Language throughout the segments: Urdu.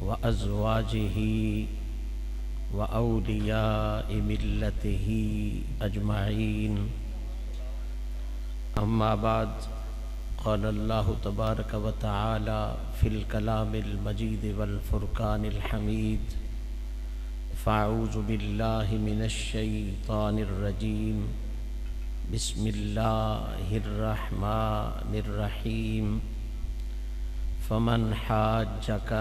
وأزواجه وأولياء ملته أجمعين. أما بعد، قال الله تبارك وتعالى في الكلام المجيد والفرقان الحميد: فأعوذ بالله من الشيطان الرجيم، بسم الله الرحمن الرحيم. فمن حاجك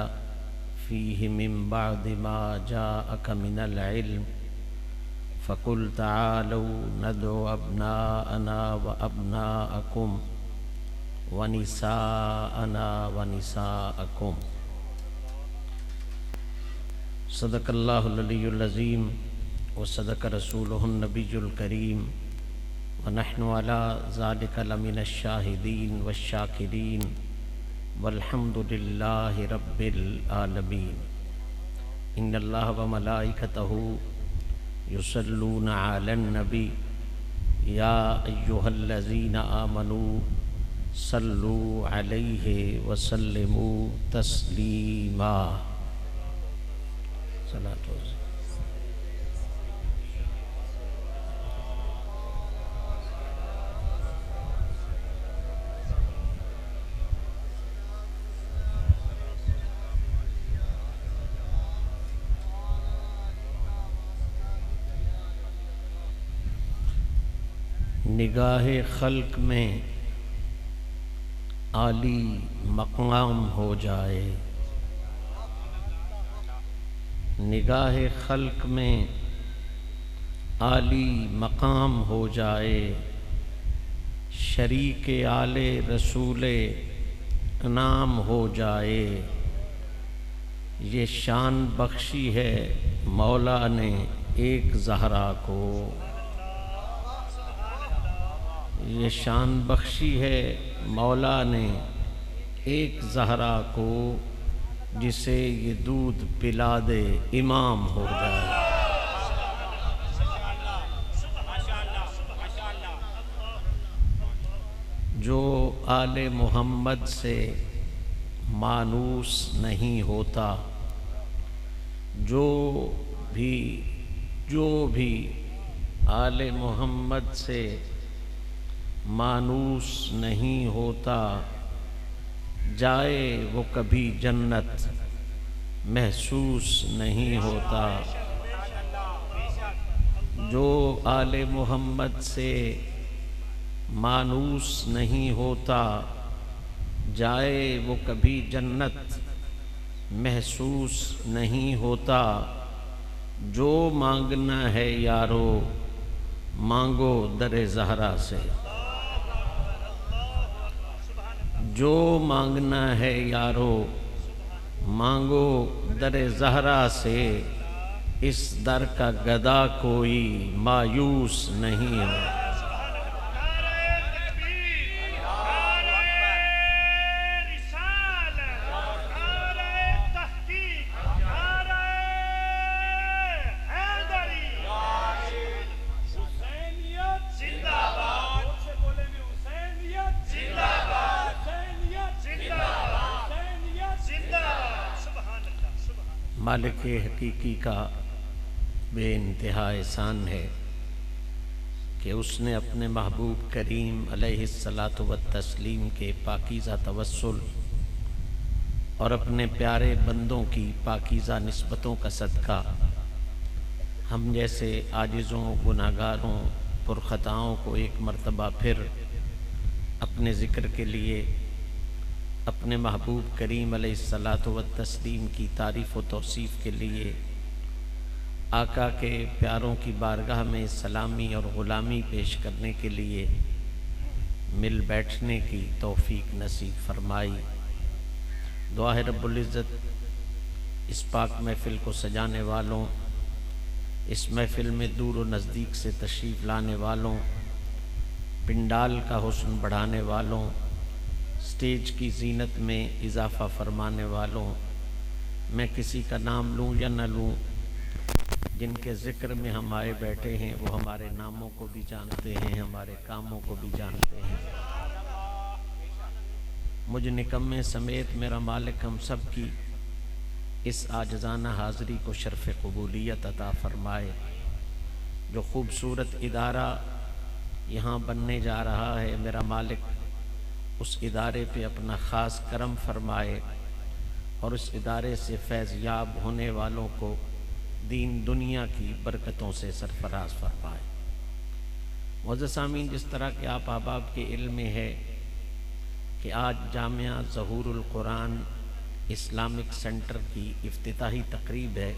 فيه من بعد ما جاءك من العلم فقل تعالوا ندعو أبناءنا وأبناءكم ونساءنا ونساءكم. صدق اللہ العلی العظیم وصدق رسولہ النبی الکریم ونحن على ذلك لمن الشاہدین والشاکرین والحمد للہ رب العالمین. ان اللہ وملائکتہ یصلون علی النبی یا ایہا الذین آمنوا صلوا علیہ وسلموا تسلیما. صلاۃ نگاہ خلق میں عالی مقام ہو جائے، نگاہ خلق میں عالی مقام ہو جائے، شریک آل رسول انعام ہو جائے. یہ شان بخشی ہے مولا نے ایک زہرا کو، یہ شان بخشی ہے مولا نے ایک زہرا کو، جسے یہ دودھ پلا دے امام ہو جائے. جو آل محمد سے مانوس نہیں ہوتا، جو بھی آل محمد سے مانوس نہیں ہوتا، جائے وہ کبھی جنت محسوس نہیں ہوتا. جو آل محمد سے مانوس نہیں ہوتا، جائے وہ کبھی جنت محسوس نہیں ہوتا. جو مانگنا ہے یارو مانگو در زہرا سے، جو مانگنا ہے یارو مانگو در زہرا سے. اس در کا گدا کوئی مایوس نہیں ہو. مالک حقیقی کا بے انتہا احسان ہے کہ اس نے اپنے محبوب کریم علیہ الصلاۃ والتسلیم کے پاکیزہ توسل اور اپنے پیارے بندوں کی پاکیزہ نسبتوں کا صدقہ ہم جیسے عاجزوں، گناہگاروں، پرخطاؤں کو ایک مرتبہ پھر اپنے ذکر کے لیے، اپنے محبوب کریم علیہ الصلاۃ والتسلیم کی تعریف و توصیف کے لیے آقا کے پیاروں کی بارگاہ میں سلامی اور غلامی پیش کرنے کے لیے مل بیٹھنے کی توفیق نصیب فرمائی. دعا ہے رب العزت اس پاک محفل کو سجانے والوں، اس محفل میں دور و نزدیک سے تشریف لانے والوں، پنڈال کا حسن بڑھانے والوں، اسٹیج کی زینت میں اضافہ فرمانے والوں، میں کسی کا نام لوں یا نہ لوں، جن کے ذکر میں ہم آئے بیٹھے ہیں وہ ہمارے ناموں کو بھی جانتے ہیں، ہمارے کاموں کو بھی جانتے ہیں. مجھ نکمے سمیت میرا مالک ہم سب کی اس عاجزانہ حاضری کو شرف قبولیت عطا فرمائے۔ جو خوبصورت ادارہ یہاں بننے جا رہا ہے، میرا مالک اس ادارے پہ اپنا خاص کرم فرمائے اور اس ادارے سے فیض یاب ہونے والوں کو دین دنیا کی برکتوں سے سرفراز فرمائے۔ معزز سامعین، جس طرح کہ آپ احباب کے علم میں ہے کہ آج جامعہ ظہور القرآن اسلامک سینٹر کی افتتاحی تقریب ہے،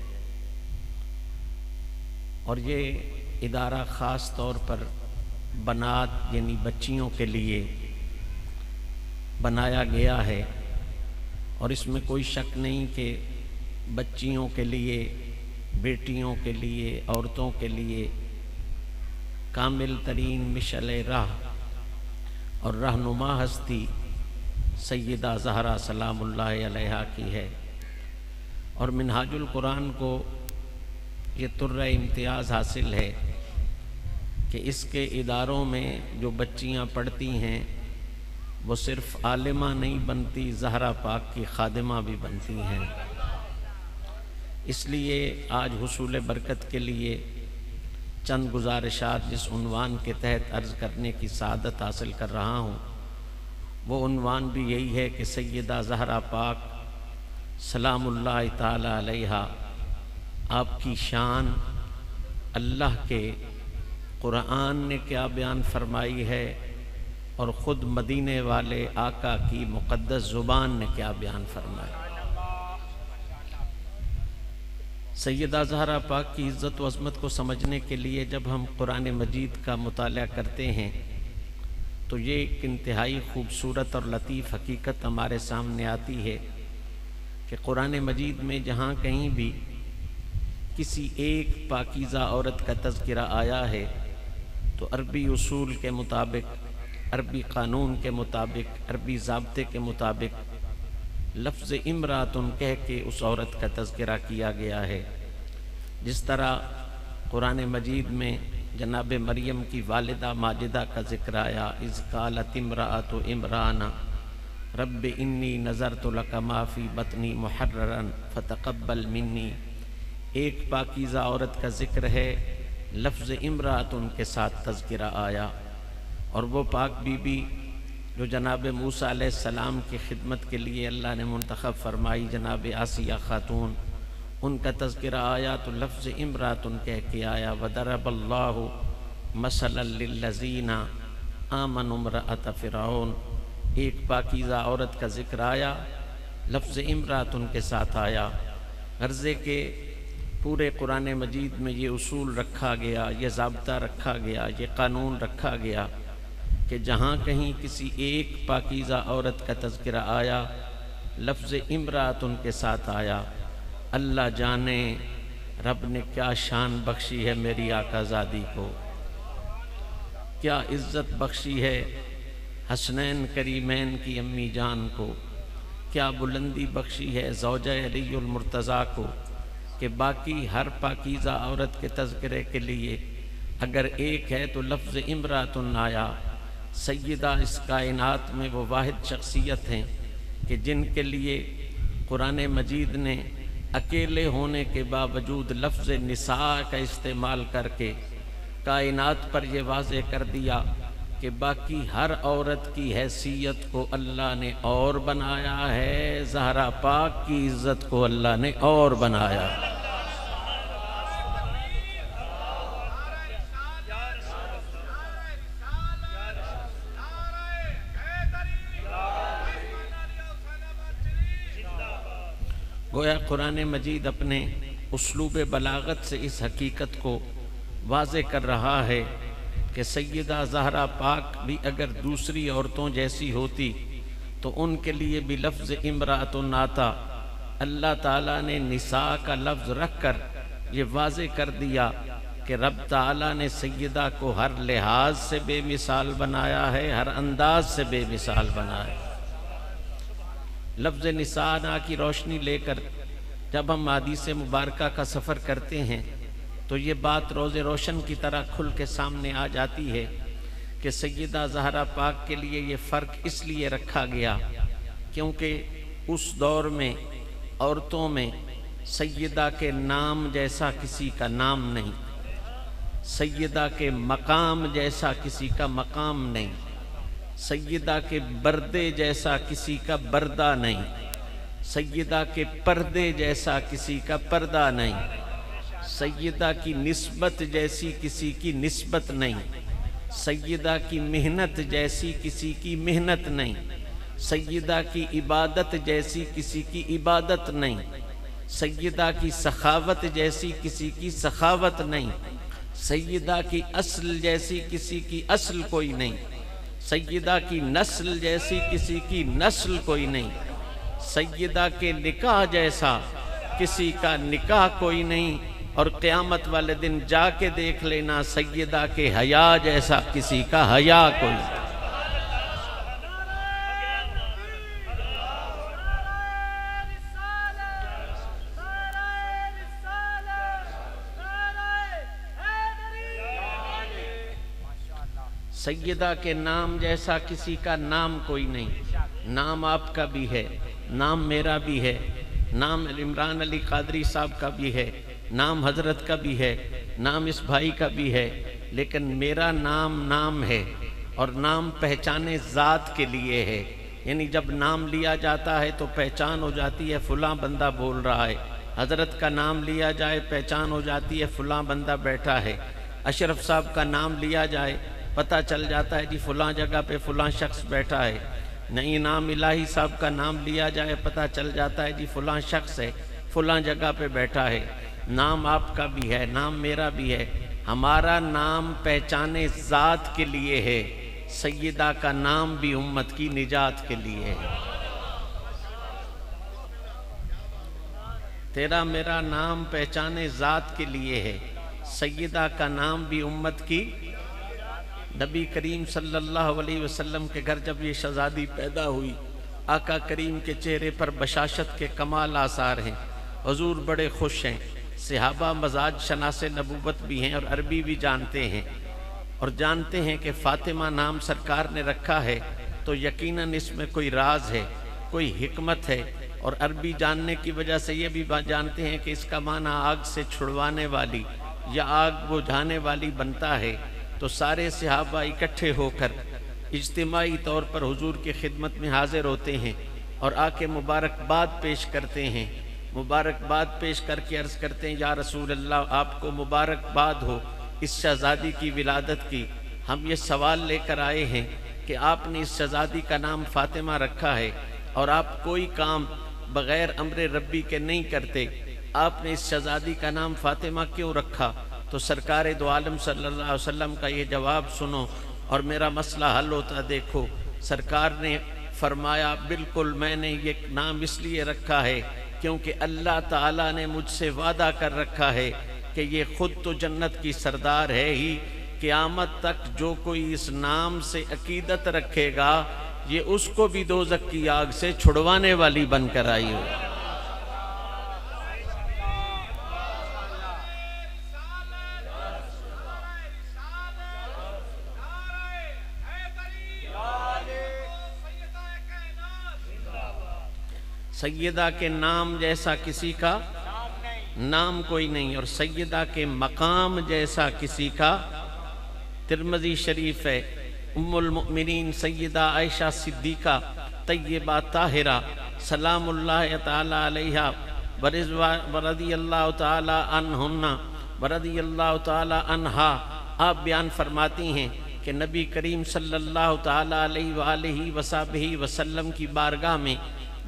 اور یہ ادارہ خاص طور پر بنات یعنی بچیوں کے لیے بنایا گیا ہے، اور اس میں کوئی شک نہیں کہ بچیوں کے لیے، بیٹیوں کے لیے، عورتوں کے لیے کامل ترین مشعل راہ اور رہنما ہستی سیدہ زہرا سلام اللہ علیہا کی ہے۔ اور منہاج القرآن کو یہ طرہ امتیاز حاصل ہے کہ اس کے اداروں میں جو بچیاں پڑھتی ہیں وہ صرف عالمہ نہیں بنتی، زہرا پاک کی خادمہ بھی بنتی ہیں۔ اس لیے آج حصول برکت کے لیے چند گزارشات جس عنوان کے تحت عرض کرنے کی سعادت حاصل کر رہا ہوں، وہ عنوان بھی یہی ہے کہ سیدہ زہرا پاک سلام اللہ تعالی علیہا آپ کی شان اللہ کے قرآن نے کیا بیان فرمائی ہے اور خود مدینے والے آقا کی مقدس زبان نے کیا بیان فرمایا۔ سیدہ زہرا پاک کی عزت و عظمت کو سمجھنے کے لیے جب ہم قرآن مجید کا مطالعہ کرتے ہیں تو یہ ایک انتہائی خوبصورت اور لطیف حقیقت ہمارے سامنے آتی ہے کہ قرآن مجید میں جہاں کہیں بھی کسی ایک پاکیزہ عورت کا تذکرہ آیا ہے تو عربی اصول کے مطابق، عربی قانون کے مطابق، عربی ضابطے کے مطابق لفظ امراتن کہہ کے اس عورت کا تذکرہ کیا گیا ہے۔ جس طرح قرآن مجید میں جناب مریم کی والدہ ماجدہ کا ذکر آیا، اذ قالت امرأۃ عمران رب انی نذرت لک ما فی بطنی محررا فتقبل منی۔ ایک پاکیزہ عورت کا ذکر ہے، لفظ امراتن کے ساتھ تذکرہ آیا، اور وہ پاک بی بی جو جناب موسیٰ علیہ السلام کی خدمت کے لیے اللہ نے منتخب فرمائی، جناب آسیہ خاتون، ان کا تذکرہ آیا تو لفظ امراتن کہہ کے آیا، وَضَرَبَ اللَّهُ مَثَلًا لِلَّذِينَ آمَنُوا امْرَأَتَ فِرْعَوْنَ۔ ایک پاکیزہ عورت کا ذکر آیا، لفظ امراتن کے ساتھ آیا۔ غرضے کے پورے قرآن مجید میں یہ اصول رکھا گیا، یہ ضابطہ رکھا گیا، یہ قانون رکھا گیا کہ جہاں کہیں کسی ایک پاکیزہ عورت کا تذکرہ آیا، لفظ امراتن کے ساتھ آیا۔ اللہ جانے رب نے کیا شان بخشی ہے میری آقا زادی کو، کیا عزت بخشی ہے حسنین کریمین کی امی جان کو، کیا بلندی بخشی ہے زوجہ علی المرتضیٰ کو، کہ باقی ہر پاکیزہ عورت کے تذکرے کے لیے اگر ایک ہے تو لفظ امراتن آیا۔ سیدہ اس کائنات میں وہ واحد شخصیت ہیں کہ جن کے لیے قرآن مجید نے اکیلے ہونے کے باوجود لفظ نساء کا استعمال کر کے کائنات پر یہ واضح کر دیا کہ باقی ہر عورت کی حیثیت کو اللہ نے اور بنایا ہے، زہرا پاک کی عزت کو اللہ نے اور بنایا۔ گویا قرآن مجید اپنے اسلوب بلاغت سے اس حقیقت کو واضح کر رہا ہے کہ سیدہ زہرا پاک بھی اگر دوسری عورتوں جیسی ہوتی تو ان کے لیے بھی لفظ امرأۃن آتا۔ اللہ تعالیٰ نے نساء کا لفظ رکھ کر یہ واضح کر دیا کہ رب تعالیٰ نے سیدہ کو ہر لحاظ سے بے مثال بنایا ہے، ہر انداز سے بے مثال بنایا ہے۔ لفظ نساء کی روشنی لے کر جب ہم حدیث مبارکہ کا سفر کرتے ہیں تو یہ بات روز روشن کی طرح کھل کے سامنے آ جاتی ہے کہ سیدہ زہرا پاک کے لیے یہ فرق اس لیے رکھا گیا کیونکہ اس دور میں عورتوں میں سیدہ کے نام جیسا کسی کا نام نہیں، سیدہ کے مقام جیسا کسی کا مقام نہیں، سیدہ کے بردے جیسا کسی کا بردہ نہیں، سیدہ کے پردے جیسا کسی کا پردہ نہیں، سیدہ کی نسبت جیسی کسی کی نسبت نہیں، سیدہ کی محنت جیسی کسی کی محنت نہیں، سیدہ کی عبادت جیسی کسی کی عبادت نہیں، سیدہ کی سخاوت جیسی کسی کی سخاوت نہیں، سیدہ کی اصل جیسی کسی کی اصل کوئی نہیں، سیدہ کی نسل جیسی کسی کی نسل کوئی نہیں، سیدہ کے نکاح جیسا کسی کا نکاح کوئی نہیں، اور قیامت والے دن جا کے دیکھ لینا سیدہ کے حیا جیسا کسی کا حیا کوئی نہیں۔ سیدہ کے نام جیسا کسی کا نام کوئی نہیں، نام آپ کا بھی ہے، نام میرا بھی ہے، نام عمران علی قادری صاحب کا بھی ہے، نام حضرت کا بھی ہے، نام اس بھائی کا بھی ہے، لیکن میرا نام نام ہے، اور نام پہچانے ذات کے لیے ہے، یعنی جب نام لیا جاتا ہے تو پہچان ہو جاتی ہے فلاں بندہ بول رہا ہے، حضرت کا نام لیا جائے پہچان ہو جاتی ہے فلاں بندہ بیٹھا ہے، اشرف صاحب کا نام لیا جائے پتہ چل جاتا ہے جی فلاں جگہ پہ فلاں شخص بیٹھا ہے، نہیں نام الہی صاحب کا نام لیا جائے پتہ چل جاتا ہے جی فلاں شخص ہے فلاں جگہ پہ بیٹھا ہے۔ نام آپ کا بھی ہے، نام میرا بھی ہے، ہمارا نام پہچانے ذات کے لیے ہے، سیدہ کا نام بھی امت کی نجات کے لیے ہے۔ تیرا میرا نام پہچانے ذات کے لیے ہے، سیدہ کا نام بھی امت کی۔ نبی کریم صلی اللہ علیہ وسلم کے گھر جب یہ شہزادی پیدا ہوئی، آقا کریم کے چہرے پر بشاشت کے کمال آثار ہیں، حضور بڑے خوش ہیں، صحابہ مزاج شناس نبوت بھی ہیں اور عربی بھی جانتے ہیں، اور جانتے ہیں کہ فاطمہ نام سرکار نے رکھا ہے تو یقیناً اس میں کوئی راز ہے، کوئی حکمت ہے، اور عربی جاننے کی وجہ سے یہ بھی جانتے ہیں کہ اس کا معنی آگ سے چھڑوانے والی یا آگ بجھانے والی بنتا ہے۔ تو سارے صحابہ اکٹھے ہو کر اجتماعی طور پر حضور کی خدمت میں حاضر ہوتے ہیں اور آ کے مبارکباد پیش کرتے ہیں، مبارکباد پیش کر کے عرض کرتے ہیں یا رسول اللہ آپ کو مبارکباد ہو اس شہزادی کی ولادت کی، ہم یہ سوال لے کر آئے ہیں کہ آپ نے اس شہزادی کا نام فاطمہ رکھا ہے اور آپ کوئی کام بغیر امر ربی کے نہیں کرتے، آپ نے اس شہزادی کا نام فاطمہ کیوں رکھا؟ تو سرکار دو عالم صلی اللہ علیہ وسلم کا یہ جواب سنو اور میرا مسئلہ حل ہوتا دیکھو۔ سرکار نے فرمایا بالکل میں نے یہ نام اس لیے رکھا ہے کیونکہ اللہ تعالیٰ نے مجھ سے وعدہ کر رکھا ہے کہ یہ خود تو جنت کی سردار ہے ہی، قیامت تک جو کوئی اس نام سے عقیدت رکھے گا یہ اس کو بھی دوزخ کی آگ سے چھڑوانے والی بن کر آئی ہو۔ سیدہ کے نام جیسا کسی کا نام کوئی نہیں، اور سیدہ کے مقام جیسا کسی کا۔ ترمذی شریف ہے، ام المؤمنین سیدہ عائشہ صدیقہ طیبہ طاہرہ سلام اللہ تعالی علیہا ورضی اللہ تعالی عنہن ورضی اللہ تعالی عنہا، آپ بیان فرماتی ہیں کہ نبی کریم صلی اللہ تعالی علیہ وآلہ وصحبہ وسلم کی بارگاہ میں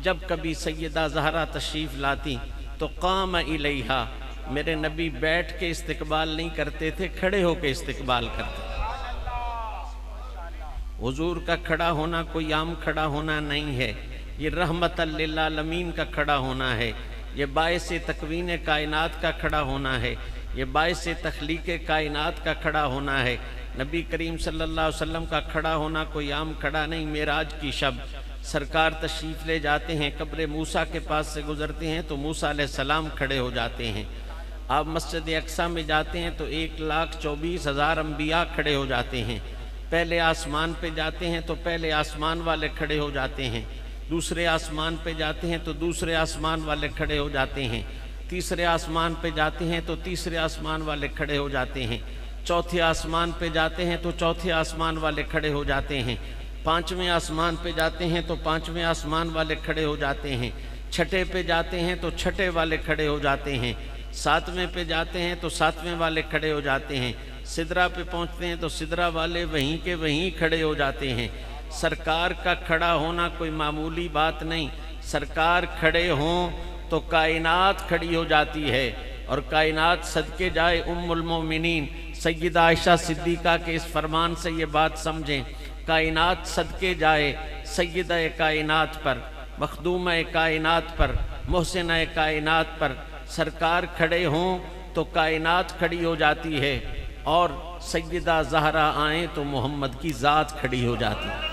جب کبھی سیدہ زہرا تشریف لاتی تو قام الیہا، میرے نبی بیٹھ کے استقبال نہیں کرتے تھے، کھڑے ہو کے استقبال کرتے۔ حضور کا کھڑا ہونا کوئی عام کھڑا ہونا نہیں ہے، یہ رحمت للعالمین کا کھڑا ہونا ہے، یہ باعث تکوین کائنات کا کھڑا ہونا ہے، یہ باعث تخلیق کائنات کا کھڑا ہونا ہے۔ نبی کریم صلی اللہ علیہ وسلم کا کھڑا ہونا کوئی عام کھڑا نہیں۔ معراج کی شب سرکار تشریف لے جاتے ہیں، قبر موسیٰ کے پاس سے گزرتے ہیں تو موسیٰ علیہ السلام کھڑے ہو جاتے ہیں۔ آپ مسجد اقصیٰ میں جاتے ہیں تو 1,24,000 انبیاء کھڑے ہو جاتے ہیں۔ پہلے آسمان پہ جاتے ہیں تو پہلے آسمان والے کھڑے ہو جاتے ہیں، دوسرے آسمان پہ جاتے ہیں تو دوسرے آسمان والے کھڑے ہو جاتے ہیں۔ تیسرے آسمان پہ جاتے ہیں تو تیسرے آسمان والے کھڑے ہو جاتے ہیں، چوتھے آسمان پہ جاتے ہیں تو چوتھے آسمان والے کھڑے ہو جاتے ہیں، پانچویں آسمان پہ جاتے ہیں تو پانچویں آسمان والے کھڑے ہو جاتے ہیں، چھٹے پہ جاتے ہیں تو چھٹے والے کھڑے ہو جاتے ہیں، ساتویں پہ جاتے ہیں تو ساتویں والے کھڑے ہو جاتے ہیں، سدرہ پہ پہنچتے ہیں تو سدرہ والے وہیں کے وہیں کھڑے ہو جاتے ہیں۔ سرکار کا کھڑا ہونا کوئی معمولی بات نہیں، سرکار کھڑے ہوں تو کائنات کھڑی ہو جاتی ہے، اور کائنات صدقے جائے ام المومنین سیدہ عائشہ صدیقہ کے اس فرمان سے یہ بات سمجھیں، کائنات صدقے جائے سیدہ کائنات پر، مخدومہ کائنات پر، محسنہ کائنات پر، سرکار کھڑے ہوں تو کائنات کھڑی ہو جاتی ہے، اور سیدہ زہرا آئیں تو محمد کی ذات کھڑی ہو جاتی ہے۔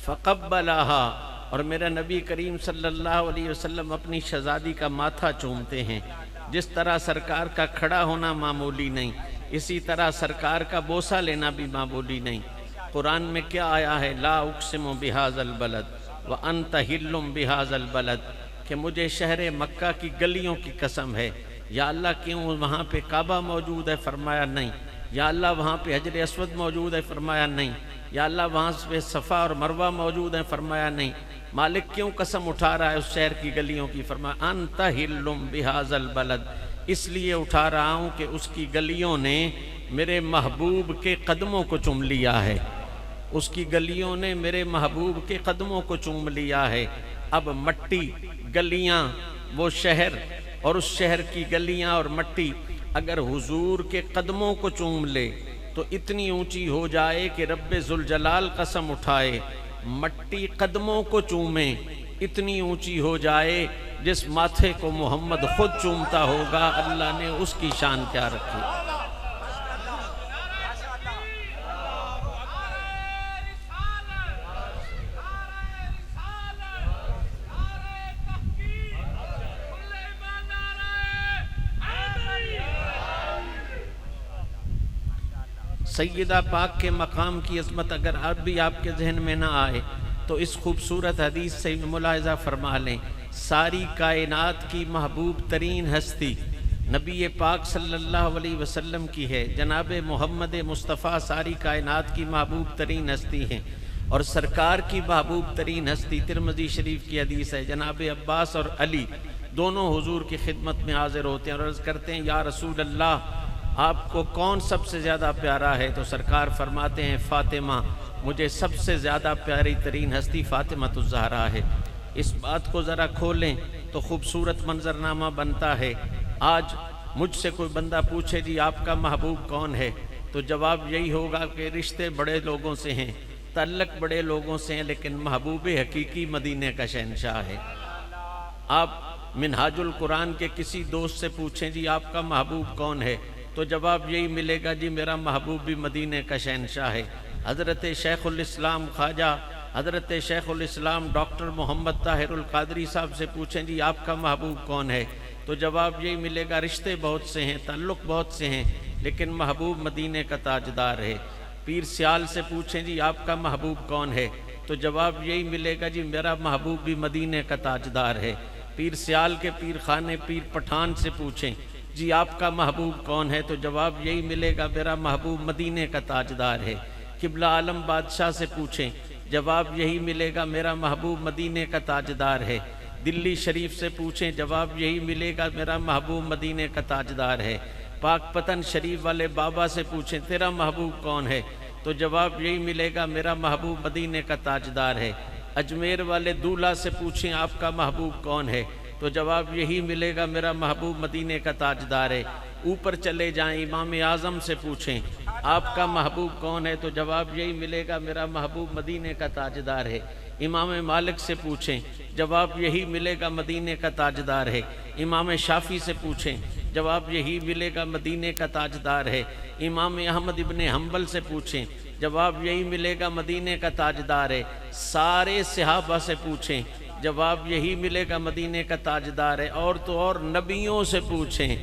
فقبلہا، اور میرا نبی کریم صلی اللہ علیہ وسلم اپنی شہزادی کا ماتھا چومتے ہیں۔ جس طرح سرکار کا کھڑا ہونا معمولی نہیں، اسی طرح سرکار کا بوسہ لینا بھی معمولی نہیں۔ قرآن میں کیا آیا ہے؟ لا اقسم بہذا البلد وانت حل بہذا البلد، کہ مجھے شہر مکہ کی گلیوں کی قسم ہے۔ یا اللہ کیوں وہاں پہ کعبہ موجود ہے؟ فرمایا نہیں۔ یا اللہ وہاں پہ حجر اسود موجود ہے؟ فرمایا نہیں۔ یا اللہ وہاں پہ صفا اور مروہ موجود ہیں؟ فرمایا نہیں۔ مالک کیوں قسم اٹھا رہا ہے اس شہر کی گلیوں کی؟ فرمایا انت حل بہذا البلد، اس لیے اٹھا رہا ہوں کہ اس کی گلیوں نے میرے محبوب کے قدموں کو چوم لیا ہے، اس کی گلیوں نے میرے محبوب کے قدموں کو چوم لیا ہے۔ اب مٹی، گلیاں، وہ شہر اور اس شہر کی گلیاں اور مٹی اگر حضور کے قدموں کو چوم لے تو اتنی اونچی ہو جائے کہ رب ذوالجلال قسم اٹھائے مٹی قدموں کو چومیں، اتنی اونچی ہو جائے جس ماتھے کو محمد خود چومتا ہوگا، اللہ نے اس کی شان کیا رکھی۔ سیدہ پاک کے مقام کی عظمت اگر اب بھی آپ کے ذہن میں نہ آئے تو اس خوبصورت حدیث سے ملاحظہ فرما لیں، ساری کائنات کی محبوب ترین ہستی نبی پاک صلی اللہ علیہ وسلم کی ہے۔ جناب محمد مصطفیٰ ساری کائنات کی محبوب ترین ہستی ہیں، اور سرکار کی محبوب ترین ہستی ترمذی شریف کی حدیث ہے، جناب عباس اور علی دونوں حضور کی خدمت میں حاضر ہوتے ہیں اور عرض کرتے ہیں یا رسول اللہ آپ کو کون سب سے زیادہ پیارا ہے؟ تو سرکار فرماتے ہیں فاطمہ، مجھے سب سے زیادہ پیاری ترین ہستی فاطمہ الزہرا ہے۔ اس بات کو ذرا کھولیں تو خوبصورت منظرنامہ بنتا ہے۔ آج مجھ سے کوئی بندہ پوچھے جی آپ کا محبوب کون ہے، تو جواب یہی ہوگا کہ رشتے بڑے لوگوں سے ہیں، تعلق بڑے لوگوں سے ہیں، لیکن محبوب حقیقی مدینے کا شہنشاہ ہے۔ آپ منہاج القرآن کے کسی دوست سے پوچھیں جی آپ کا محبوب کون ہے، تو جواب یہی ملے گا جی میرا محبوب بھی مدینے کا شہنشاہ ہے۔ حضرت شیخ الاسلام خواجہ حضرت شیخ الاسلام ڈاکٹر محمد طاہر القادری صاحب سے پوچھیں جی آپ کا محبوب کون ہے، تو جواب یہی ملے گا رشتے بہت سے ہیں، تعلق بہت سے ہیں، لیکن محبوب مدینے کا تاجدار ہے۔ پیر سیال سے پوچھیں جی آپ کا محبوب کون ہے، تو جواب یہی ملے گا جی میرا محبوب بھی مدینے کا تاجدار ہے۔ پیر سیال کے پیر خانے پیر پٹھان سے پوچھیں جی آپ کا محبوب کون ہے، تو جواب یہی ملے گا میرا محبوب مدینے کا تاجدار ہے۔ قبلہ عالم بادشاہ سے پوچھیں، جواب یہی ملے گا میرا محبوب مدینے کا تاجدار ہے۔ دلی شریف سے پوچھیں، جواب یہی ملے گا میرا محبوب مدینے کا تاجدار ہے۔ پاک پتن شریف والے بابا سے پوچھیں تیرا محبوب کون ہے، تو جواب یہی ملے گا میرا محبوب مدینے کا تاجدار ہے۔ اجمیر والے دولہ سے پوچھیں آپ کا محبوب کون ہے، تو جواب یہی ملے گا میرا محبوب مدینے کا تاجدار ہے۔ اوپر چلے جائیں امام اعظم سے پوچھیں آپ کا محبوب کون ہے، تو جواب یہی ملے گا میرا محبوب مدینے کا تاجدار ہے۔ امام مالک سے پوچھیں، جواب یہی ملے گا مدینے کا تاجدار ہے۔ امام شافعی سے پوچھیں، جواب یہی ملے گا مدینے کا تاجدار ہے۔ امام احمد ابن حنبل سے پوچھیں، جواب یہی ملے گا مدینے کا تاجدار ہے۔ سارے صحابہ سے پوچھیں، جواب یہی ملے گا مدینے کا تاجدار ہے۔ اور تو اور نبیوں سے پوچھیں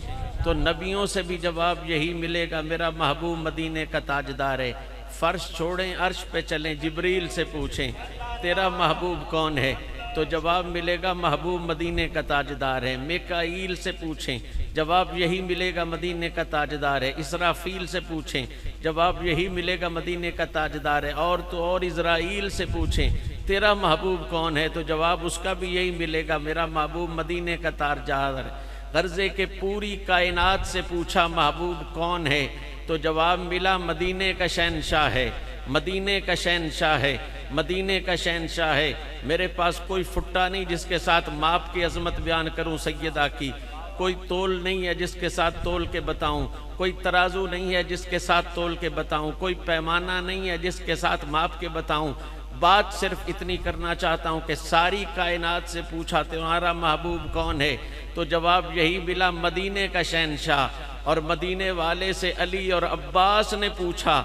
تو نبیوں سے بھی جواب یہی ملے گا، میرا محبوب مدینے کا تاجدار ہے۔ فرش چھوڑیں عرش پہ چلیں، جبریل سے پوچھیں تیرا محبوب کون ہے تو جواب ملے گا محبوب مدینے کا تاجدار ہے۔ میکائیل سے پوچھیں، جواب یہی ملے گا مدینے کا تاجدار ہے۔ اسرافیل سے پوچھیں، جواب یہی ملے گا مدینے کا تاجدار ہے۔ اور تو اور اسرائیل سے پوچھیں تیرا محبوب کون ہے تو جواب اس کا بھی یہی ملے گا، میرا محبوب مدینے کا تاجدار ہے۔ غرضے کہ پوری کائنات سے پوچھا محبوب کون ہے تو جواب ملا مدینے کا شہنشاہ ہے، مدینے کا شہنشاہ ہے، مدینے کا شہنشاہ ہے۔ میرے پاس کوئی فٹا نہیں جس کے ساتھ ماپ کی عظمت بیان کروں سیدہ کی، کوئی تول نہیں ہے جس کے ساتھ تول کے بتاؤں، کوئی ترازو نہیں ہے جس کے ساتھ تول کے بتاؤں، کوئی پیمانہ نہیں ہے جس کے ساتھ ماپ کے بتاؤں۔ بات صرف اتنی کرنا چاہتا ہوں کہ ساری کائنات سے پوچھا تمہارا محبوب کون ہے تو جواب یہی ملا مدینے کا شہنشاہ۔ اور مدینے والے سے علی اور عباس نے پوچھا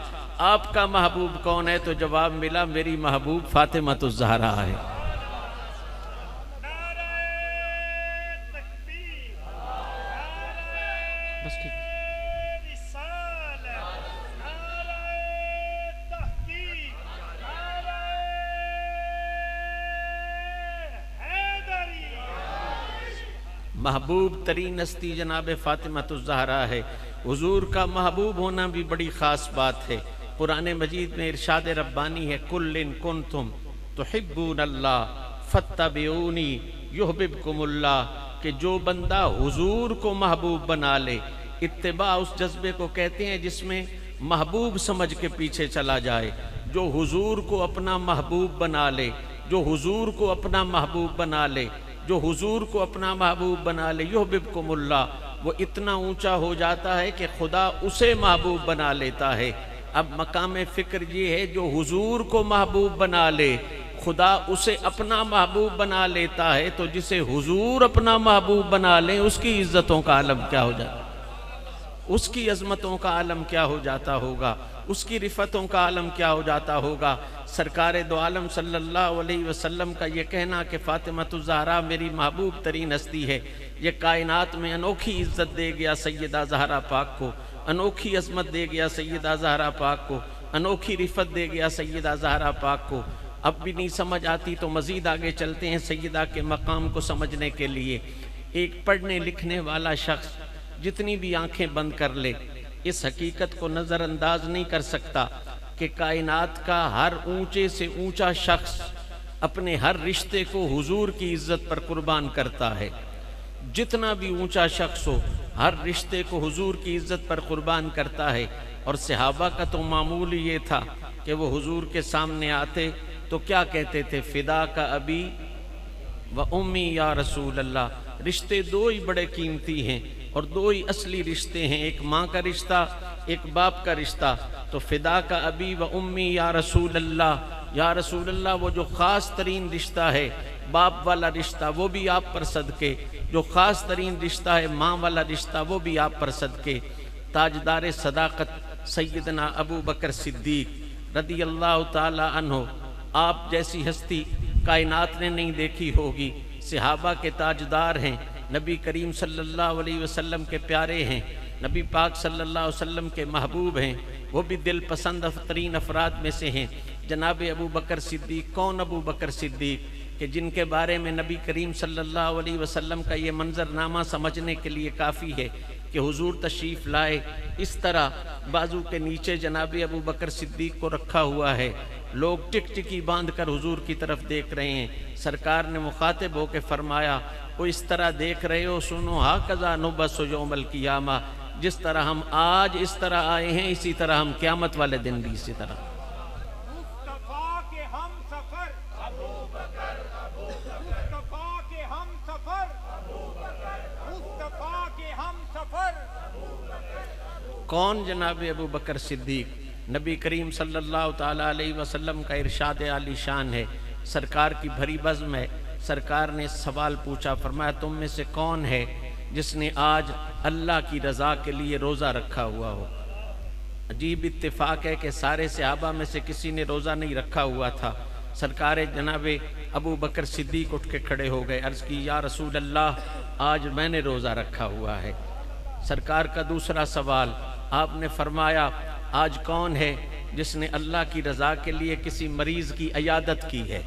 آپ کا محبوب کون ہے تو جواب ملا میری محبوب فاطمۃ الزہرا ہے۔ بس ٹھیک۔ محبوب ترین ہستی جناب فاطمۃ الزہرا ہے۔ حضور کا محبوب ہونا بھی بڑی خاص بات ہے۔ قرآن مجید میں ارشاد ربانی ہے کل ان کنتم تحبون اللہ فاتبعونی یحببکم اللہ، کہ جو بندہ حضور کو محبوب بنا لے، اتباع اس جذبے کو کہتے ہیں جس میں محبوب سمجھ کے پیچھے چلا جائے، جو حضور کو اپنا محبوب بنا لے، جو حضور کو اپنا محبوب بنا لے، جو حضور کو اپنا محبوب بنا لے، یحببکم اللہ، وہ اتنا اونچا ہو جاتا ہے کہ خدا اسے محبوب بنا لیتا ہے۔ اب مقام فکر یہ ہے جو حضور کو محبوب بنا لے خدا اسے اپنا محبوب بنا لیتا ہے، تو جسے حضور اپنا محبوب بنا لیں اس کی عزتوں کا عالم کیا ہو جاتا، اس کی عظمتوں کا عالم کیا ہو جاتا ہوگا، اس کی رفتوں کا عالم کیا ہو جاتا ہوگا۔ سرکار دو عالم صلی اللہ علیہ وسلم کا یہ کہنا کہ فاطمۃ الزہرا میری محبوب ترین ہستی ہے، یہ کائنات میں انوکھی عزت دے گیا سیدہ زہرا پاک کو، انوکھی عظمت دے گیا سیدہ زہرا پاک کو، انوکھی رفت دے گیا سیدہ زہرا پاک کو۔ اب بھی نہیں سمجھ آتی تو مزید آگے چلتے ہیں سیدہ کے مقام کو سمجھنے کے لیے۔ ایک پڑھنے لکھنے والا شخص جتنی بھی آنکھیں بند کر لے اس حقیقت کو نظر انداز نہیں کر سکتا کہ کائنات کا ہر اونچے سے اونچا شخص اپنے ہر رشتے کو حضور کی عزت پر قربان کرتا ہے۔ جتنا بھی اونچا شخص ہو ہر رشتے کو حضور کی عزت پر قربان کرتا ہے۔ اور صحابہ کا تو معمول یہ تھا کہ وہ حضور کے سامنے آتے تو کیا کہتے تھے، فدا کا ابی و امی یا رسول اللہ۔ رشتے دو ہی بڑے قیمتی ہیں اور دو ہی اصلی رشتے ہیں، ایک ماں کا رشتہ ایک باپ کا رشتہ۔ تو فدا کا ابی و امی یا رسول اللہ، یا رسول اللہ وہ جو خاص ترین رشتہ ہے باپ والا رشتہ وہ بھی آپ پر صدقے، جو خاص ترین رشتہ ہے ماں والا رشتہ وہ بھی آپ پر صدقے۔ تاجدار صداقت سیدنا ابو بکر صدیق رضی اللہ تعالی عنہ، آپ جیسی ہستی کائنات نے نہیں دیکھی ہوگی۔ صحابہ کے تاجدار ہیں، نبی کریم صلی اللہ علیہ وسلم کے پیارے ہیں، نبی پاک صلی اللہ علیہ وسلم کے محبوب ہیں، وہ بھی دل پسند ترین افراد میں سے ہیں جناب ابو بکر صدیق۔ کون ابو بکر صدیق کہ جن کے بارے میں نبی کریم صلی اللہ علیہ وسلم کا یہ منظرنامہ سمجھنے کے لیے کافی ہے کہ حضور تشریف لائے، اس طرح بازو کے نیچے جناب ابو بکر صدیق کو رکھا ہوا ہے، لوگ ٹک ٹکی باندھ کر حضور کی طرف دیکھ رہے ہیں۔ سرکار نے مخاطب ہو کے فرمایا وہ اس طرح دیکھ رہے ہو، سنو ھاکذا نبعث یوم القیامہ، جس طرح ہم آج اس طرح آئے ہیں اسی طرح ہم قیامت والے دن بھی اسی طرح۔ مصطفیٰ کے ہم سفر ابو بکر، مصطفیٰ کے ہم سفر ابو بکر، مصطفیٰ کے ہم سفر ابو بکر۔ کون جناب ابو بکر صدیق؟ نبی کریم صلی اللہ تعالیٰ علیہ وسلم کا ارشاد عالی شان ہے، سرکار کی بھری بزم ہے۔ سرکار نے سوال پوچھا، فرمایا تم میں سے کون ہے جس نے آج اللہ کی رضا کے لیے روزہ رکھا ہوا ہو؟ عجیب اتفاق ہے کہ سارے صحابہ میں سے کسی نے روزہ نہیں رکھا ہوا تھا۔ سرکار جناب ابو بکر صدیق اٹھ کے کھڑے ہو گئے، عرض کی یا رسول اللہ آج میں نے روزہ رکھا ہوا ہے۔ سرکار کا دوسرا سوال، آپ نے فرمایا آج کون ہے جس نے اللہ کی رضا کے لیے کسی مریض کی عیادت کی ہے؟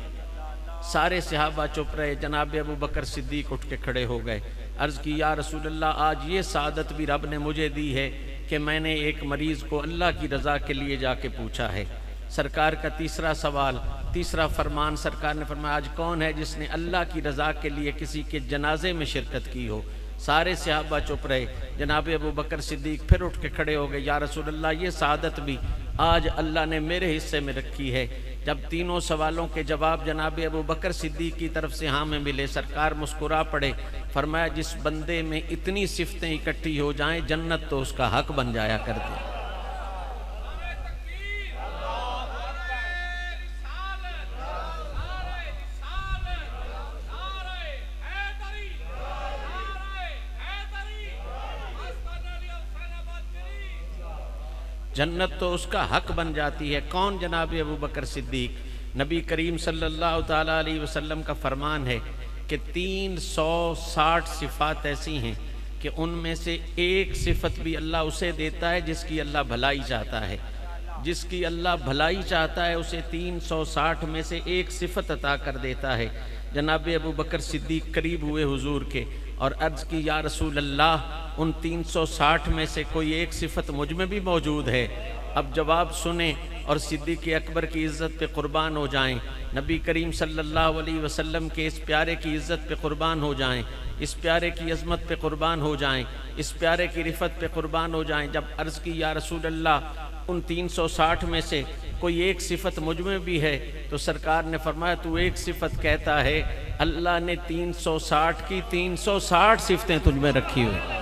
سارے صحابہ چپ رہے، جناب ابو بکر صدیق اٹھ کے کھڑے ہو گئے، عرض کی یا رسول اللہ آج یہ سعادت بھی رب نے مجھے دی ہے کہ میں نے ایک مریض کو اللہ کی رضا کے لیے جا کے پوچھا ہے۔ سرکار کا تیسرا سوال، تیسرا فرمان، سرکار نے فرمایا آج کون ہے جس نے اللہ کی رضا کے لیے کسی کے جنازے میں شرکت کی ہو؟ سارے صحابہ چپ رہے، جناب ابو بکر صدیق پھر اٹھ کے کھڑے ہو گئے، یا رسول اللہ یہ سعادت بھی آج اللہ نے میرے حصے میں رکھی ہے۔ جب تینوں سوالوں کے جواب جناب ابو بکر صدیق کی طرف سے ہاں میں ملے، سرکار مسکرا پڑے، فرمایا جس بندے میں اتنی صفتیں اکٹھی ہو جائیں جنت تو اس کا حق بن جایا کرتی۔ جنت تو اس کا حق بن جاتی ہے۔ کون جناب ابو بکر صدیق؟ نبی کریم صلی اللہ تعالیٰ علیہ وسلم کا فرمان ہے کہ 360 صفات ایسی ہیں کہ ان میں سے ایک صفت بھی اللہ اسے دیتا ہے جس کی اللہ بھلائی چاہتا ہے۔ جس کی اللہ بھلائی چاہتا ہے اسے 360 میں سے ایک صفت عطا کر دیتا ہے۔ جناب ابو بکر صدیق قریب ہوئے حضور کے اور عرض کی یا رسول اللہ ان 360 میں سے کوئی ایک صفت مجھ میں بھی موجود ہے؟ اب جواب سنیں اور صدیق اکبر کی عزت پہ قربان ہو جائیں، نبی کریم صلی اللہ علیہ وسلم کے اس پیارے کی عزت پہ قربان ہو جائیں، اس پیارے کی عظمت پہ قربان ہو جائیں، اس پیارے کی رفت پہ قربان ہو جائیں۔ جب عرض کی یا رسول اللہ ان 360 میں سے کوئی ایک صفت مجھ میں بھی ہے تو سرکار نے فرمایا تو ایک صفت کہتا ہے، اللہ نے 360 کی 360 صفتیں تجھ میں رکھی ہوئی۔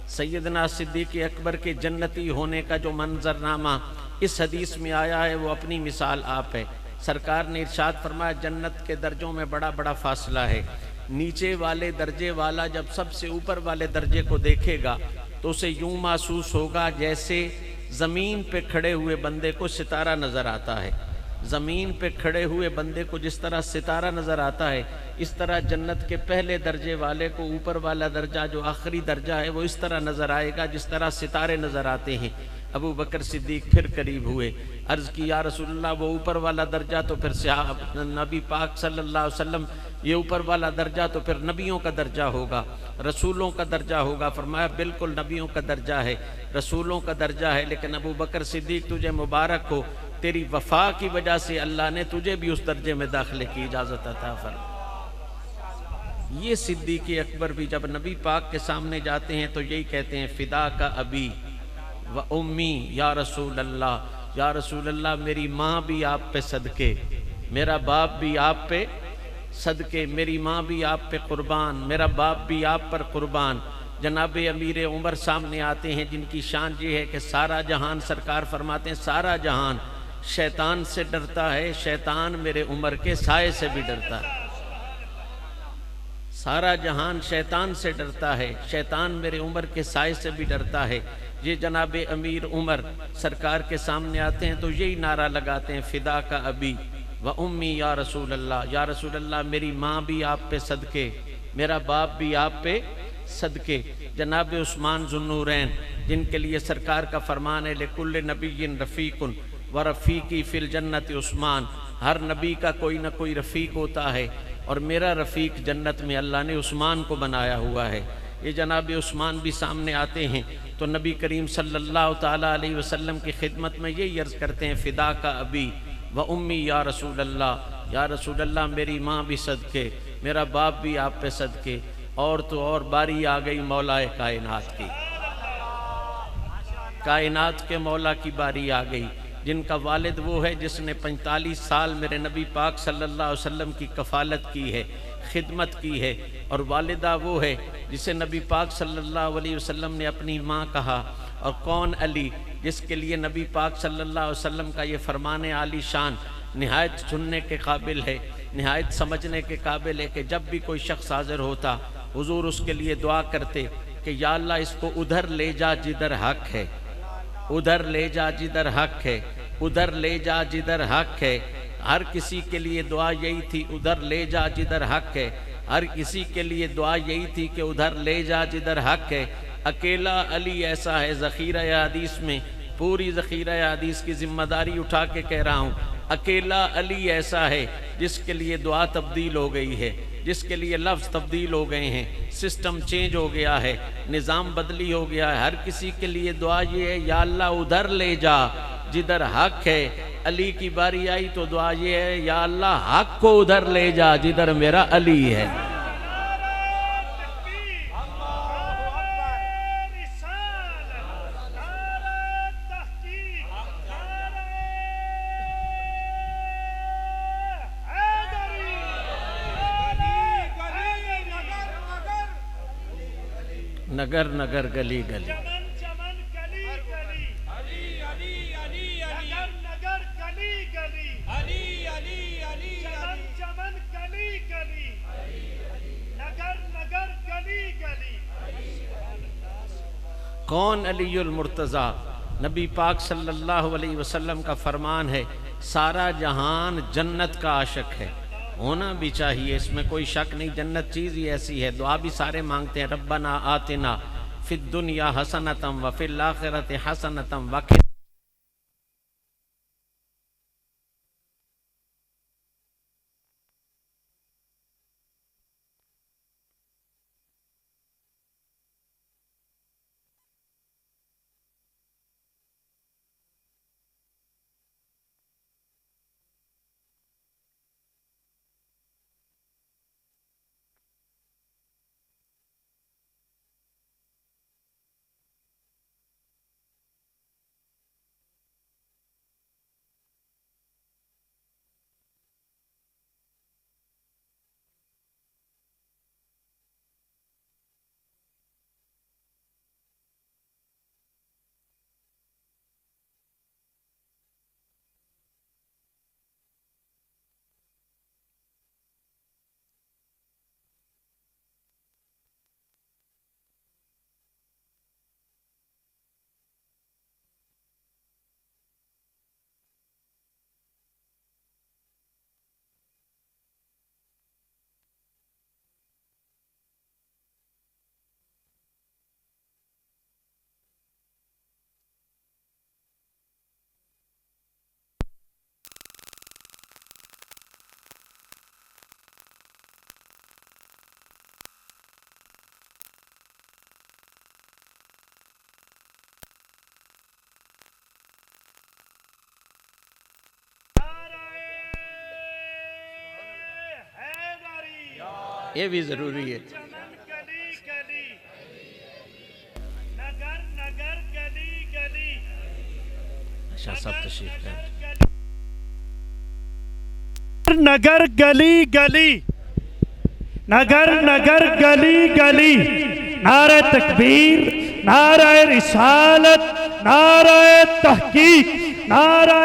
سیدنا صدیق اکبر کے جنتی ہونے کا جو منظرنامہ اس حدیث میں آیا ہے وہ اپنی مثال آپ ہے۔ سرکار نے ارشاد فرمایا جنت کے درجوں میں بڑا بڑا فاصلہ ہے، نیچے والے درجے والا جب سب سے اوپر والے درجے کو دیکھے گا تو اسے یوں محسوس ہوگا جیسے زمین پہ کھڑے ہوئے بندے کو ستارہ نظر آتا ہے۔ زمین پہ کھڑے ہوئے بندے کو جس طرح ستارہ نظر آتا ہے اس طرح جنت کے پہلے درجے والے کو اوپر والا درجہ جو آخری درجہ ہے وہ اس طرح نظر آئے گا جس طرح ستارے نظر آتے ہیں۔ ابو بکر صدیق پھر قریب ہوئے، عرض کی یا رسول اللہ وہ اوپر والا درجہ تو پھر نبی پاک صلی اللہ علیہ وسلم، یہ اوپر والا درجہ تو پھر نبیوں کا درجہ ہوگا، رسولوں کا درجہ ہوگا۔ فرمایا بالکل نبیوں کا درجہ ہے، رسولوں کا درجہ ہے، لیکن ابو بکر صدیق تجھے مبارک ہو، تیری وفا کی وجہ سے اللہ نے تجھے بھی اس درجے میں داخلے کی اجازت عطا فرمائی۔ یہ صدیق اکبر بھی جب نبی پاک کے سامنے جاتے ہیں تو یہی کہتے ہیں فدا کا ابی و امی یا رسول اللہ، یا رسول اللہ میری ماں بھی آپ پہ صدقے، میرا باپ بھی آپ پہ صدقے، میری ماں بھی آپ پہ قربان، میرا باپ بھی آپ پر قربان۔ جناب امیر عمر سامنے آتے ہیں جن کی شان یہ ہے کہ سارا جہان، سرکار فرماتے ہیں سارا جہان شیطان سے ڈرتا ہے، شیطان میرے عمر کے سائے سے بھی ڈرتا ہے۔ سارا جہان شیطان سے ڈرتا ہے، شیطان میرے عمر کے سائے سے بھی ڈرتا ہے۔ یہ جناب امیر عمر سرکار کے سامنے آتے ہیں تو یہی نعرہ لگاتے ہیں فدا کا ابی و امی یا رسول اللہ، یا رسول اللہ میری ماں بھی آپ پہ صدقے، میرا باپ بھی آپ پہ صدقے۔ جناب عثمان ذو النورین جن کے لیے سرکار کا فرمان ہے لکل نبی رفیق و رفیقی فی الجنت عثمان، ہر نبی کا کوئی نہ کوئی رفیق ہوتا ہے اور میرا رفیق جنت میں اللہ نے عثمان کو بنایا ہوا ہے۔ یہ جناب عثمان بھی سامنے آتے ہیں تو نبی کریم صلی اللہ تعالیٰ علیہ وسلم کی خدمت میں یہی عرض کرتے ہیں فدا کا ابی و امی یا رسول اللہ، یا رسول اللہ میری ماں بھی صدقے، میرا باپ بھی آپ پہ صدقے۔ اور تو اور باری آ گئی مولا کائنات کی، کائنات کے مولا کی باری آ گئی جن کا والد وہ ہے جس نے 45 سال میرے نبی پاک صلی اللہ علیہ وسلم کی کفالت کی ہے، خدمت کی ہے، اور والدہ وہ ہے جسے نبی پاک صلی اللہ علیہ وسلم نے اپنی ماں کہا۔ اور کون علی جس کے لیے نبی پاک صلی اللہ علیہ وسلم کا یہ فرمان عالی شان نہایت سننے کے قابل ہے، نہایت سمجھنے کے قابل ہے کہ جب بھی کوئی شخص حاضر ہوتا حضور اس کے لیے دعا کرتے کہ کہ یا اللہ اس کو ادھر لے جا جدھر حق ہے، ادھر لے جا جدھر حق ہے، ادھر لے جا جدھر حق ہے۔ ہر کسی کے لیے دعا یہی تھی، ادھر لے جا جدھر حق ہے۔ ہر کسی کے لیے دعا یہی تھی کہ ادھر لے جا جدھر حق ہے۔ اکیلا علی ایسا ہے، ذخیرہ حدیث میں پوری ذخیرہ حدیث کی ذمہ داری اٹھا کے کہہ رہا ہوں، اکیلا علی ایسا ہے جس کے لیے دعا تبدیل ہو گئی ہے، جس کے لیے لفظ تبدیل ہو گئے ہیں، سسٹم چینج ہو گیا ہے، نظام بدلی ہو گیا ہے۔ ہر کسی کے لیے دعا یہ ہے یا اللہ ادھر لے جا جدھر حق ہے۔ علی کی باری آئی تو دعا یہ ہے یا اللہ حق کو ادھر لے جا جدھر میرا علی ہے۔ نگر نگر گلی گلی، کون علی المرتضیٰ؟ نبی پاک صلی اللہ علیہ وسلم کا فرمان ہے سارا جہان جنت کا عاشق ہے، ہونا بھی چاہیے، اس میں کوئی شک نہیں۔ جنت چیز ہی ایسی ہے۔ دعا بھی سارے مانگتے ہیں، ربنا آتنا فی الدنیا حسنۃ وفی الآخرۃ حسنۃ وقنا۔ یہ بھی ضروری ہے۔ اچھا سب تشریف لیں۔ نگر گلی گلی، نگر نگر گلی گلی، نعرہ تکبیر، نعرہ رسالت، نعرہ تحقیق، نعرہ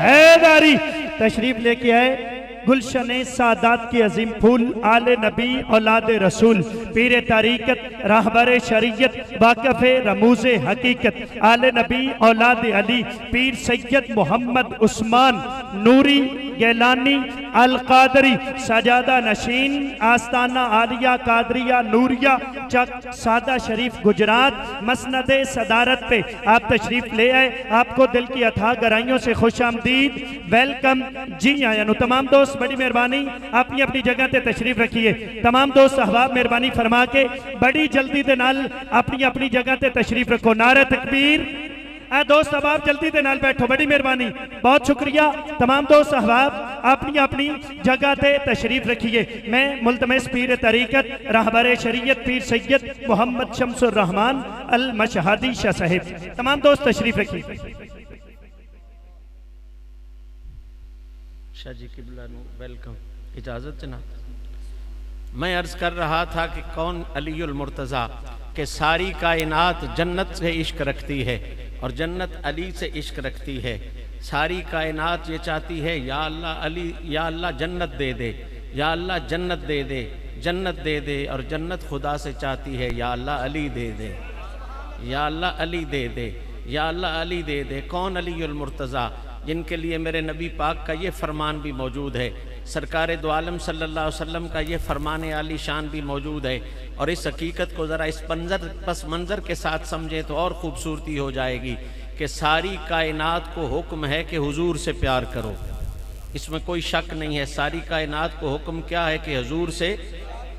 حیدری۔ تشریف لے کے آئے گلشن سعادات کی عظیم پھول، آل نبی اولاد رسول، پیر طریقت راہبر شریعت، واقف رموز حقیقت، آل نبی اولاد علی، پیر سید محمد عثمان نوری گیلانی القادری، سجادہ نشین آستانہ عالیہ قادریہ نوریہ چک سادہ شریف گجرات، مسند صدارت پہ آپ تشریف لے آئے۔ آپ کو دل کی اتھاہ گہرائیوں سے خوش آمدید، ویلکم جی آیا نو۔ تمام دوست بڑی مہربانی اپنی اپنی جگہ تے تشریف رکھیے۔ تمام دوست احباب مہربانی فرما کے بڑی جلدی دے نال اپنی اپنی جگہ تے تشریف رکھو۔ نعرہ تکبیر۔ اے دوست احباب جلدی دے نال بیٹھو، بڑی مہربانی، بہت شکریہ۔ تمام دوست احباب اپنی اپنی جگہ تے تشریف رکھیے۔ میں ملتمس پیر طریقت راہبر شریعت پیر سید محمد شمس الرحمن المشہدی شاہ صاحب، تمام دوست تشریف رکھیے۔ شاہ جی قبلہ نو ویلکم، اجازت جناب۔ میں عرض کر رہا تھا کہ کون علی المرتضیٰ، کہ ساری کائنات جنت سے عشق رکھتی ہے اور جنت علی سے عشق رکھتی ہے۔ ساری کائنات یہ چاہتی ہے یا اللہ علی، یا اللہ جنت دے دے، یا اللہ جنت دے دے۔ جنت دے دے، اور جنت خدا سے چاہتی ہے یا اللہ علی دے دے، یا اللہ علی دے دے، یا اللہ علی دے دے۔ کون علی المرتضیٰ؟ جن کے لیے میرے نبی پاک کا یہ فرمان بھی موجود ہے، سرکار دو عالم صلی اللہ علیہ وسلم کا یہ فرمان عالی شان بھی موجود ہے۔ اور اس حقیقت کو ذرا اس پس منظر کے ساتھ سمجھیں تو اور خوبصورتی ہو جائے گی کہ ساری کائنات کو حکم ہے کہ حضور سے پیار کرو، اس میں کوئی شک نہیں ہے۔ ساری کائنات کو حکم کیا ہے کہ حضور سے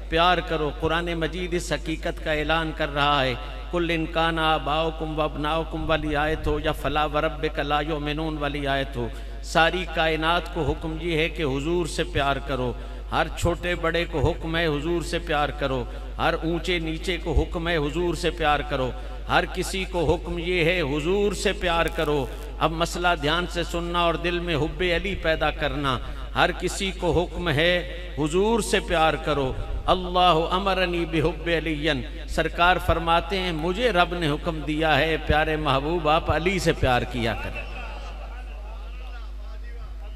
پیار کرو۔ قرآن مجید اس حقیقت کا اعلان کر رہا ہے، کل ان کان آباؤکم و ابناؤکم والی آیت ہو یا فلا وربک لا یؤمنون والی آیت ہو، ساری کائنات کو حکم یہ ہے کہ حضور سے پیار کرو۔ ہر چھوٹے بڑے کو حکم ہے حضور سے پیار کرو، ہر اونچے نیچے کو حکم ہے حضور سے پیار کرو، ہر کسی کو حکم یہ ہے حضور سے پیار کرو۔ اب مسئلہ دھیان سے سننا اور دل میں حب علی پیدا کرنا۔ ہر کسی کو حکم ہے حضور سے پیار کرو۔ اللہ امرنی بحب علی، سرکار فرماتے ہیں مجھے رب نے حکم دیا ہے پیارے محبوب آپ علی سے پیار کیا کریں۔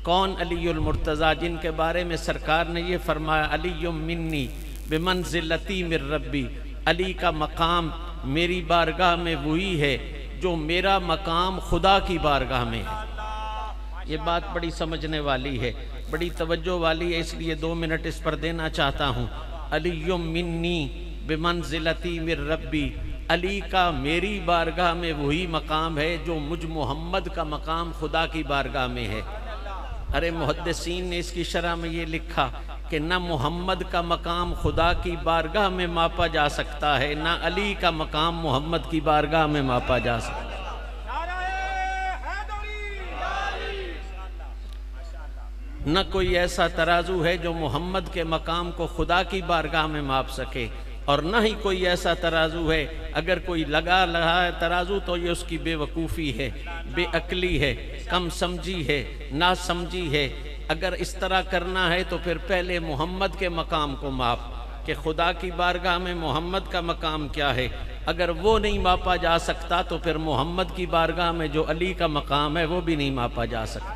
کون علی المرتضیٰ؟ جن کے بارے میں سرکار نے یہ فرمایا علی منی بمنزلتی من ربی، علی کا مقام میری بارگاہ میں وہی ہے جو میرا مقام خدا کی بارگاہ میں ہے۔ یہ بات بڑی سمجھنے والی ہے، بڑی توجہ والی ہے، اس لیے 2 منٹ اس پر دینا چاہتا ہوں۔ علی منی بمنزلتی من ربی، علی کا میری بارگاہ میں وہی مقام ہے جو مجھ محمد کا مقام خدا کی بارگاہ میں ہے۔ ارے محدثین نے اس کی شرح میں یہ لکھا کہ نہ محمد کا مقام خدا کی بارگاہ میں ماپا جا سکتا ہے، نہ علی کا مقام محمد کی بارگاہ میں ماپا جا سکتا ہے۔ نہ کوئی ایسا ترازو ہے جو محمد کے مقام کو خدا کی بارگاہ میں ماپ سکے، اور نہ ہی کوئی ایسا ترازو ہے، اگر کوئی لگا رہا ہے ترازو تو یہ اس کی بے وقوفی ہے، بے عقلی ہے، کم سمجھی ہے، نا سمجھی ہے۔ اگر اس طرح کرنا ہے تو پھر پہلے محمد کے مقام کو ماپ کہ خدا کی بارگاہ میں محمد کا مقام کیا ہے۔ اگر وہ نہیں ماپا جا سکتا تو پھر محمد کی بارگاہ میں جو علی کا مقام ہے وہ بھی نہیں ماپا جا سکتا۔